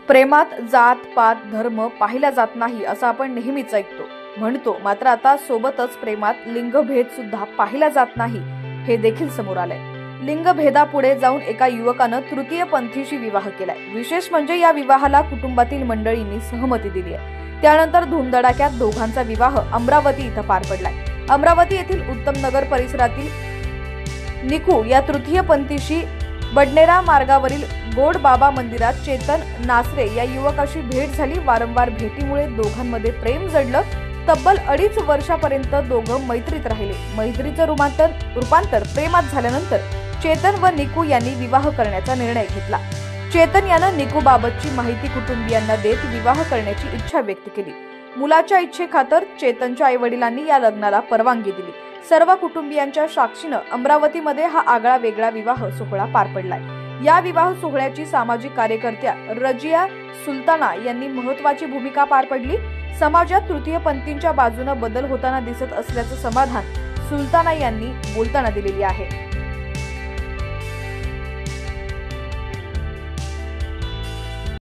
प्रेमात जात पात धर्म पाहिला जात नाही असं आपण नेहमीच म्हणतो, मात्र आता सोबतच प्रेमात लिंगभेद सुद्धा पाहिला जात नाही हे देखील समोर आलंय। लिंगभेदापुढे जाऊन एका युवकानं तृतीय पंथीशी विवाह केलाय। विशेष म्हणजे या विवाहाला कुटुंबातील मंडळींनी सहमती दिली आहे। त्यानंतर धूमधडाक्यात दोघांचा विवाह अमरावती इथं पार पडलाय। अमरावती येथील उत्तम नगर परिसरातील निकू या तृतीय पंथीशी बडनेरा मार्गावरील गोड बाबा मंदिरात चेतन नासरे या युवकाशी भेट झाली। वारंवार भेटीमुळे दोघांमध्ये प्रेम जडलं। तब्बल 2.5 वर्षापर्यंत दोघं मैत्रीत राहिले। मैत्रीचं रूपांतर प्रेमात झाल्यानंतर चेतन व निकू यांनी विवाह करण्याचा निर्णय घेतला। चेतन यानं निकू बाबतची माहिती कुटुंबियांना देत विवाह करण्याची इच्छा व्यक्त केली। मुलाच्या इच्छेखातर चेतनच्या आई-वडिलांनी या लग्नाला परवानगी दिली। सर्व कुटुंबियांच्या साक्षीनं अमरावतीमध्ये हा आगळा वेगळा विवाह सोहळा पार पडलाय। या विवाह सोहळ्याची सामाजिक कार्यकर्त्या रजिया सुलताना यांनी महत्त्वाची भूमिका पार पडली। समाजात तृतीय पंथींच्या बाजूने बदल होताना दिसत असल्याचं समाधान सुलताना यांनी बोलताना दिलेली आहे।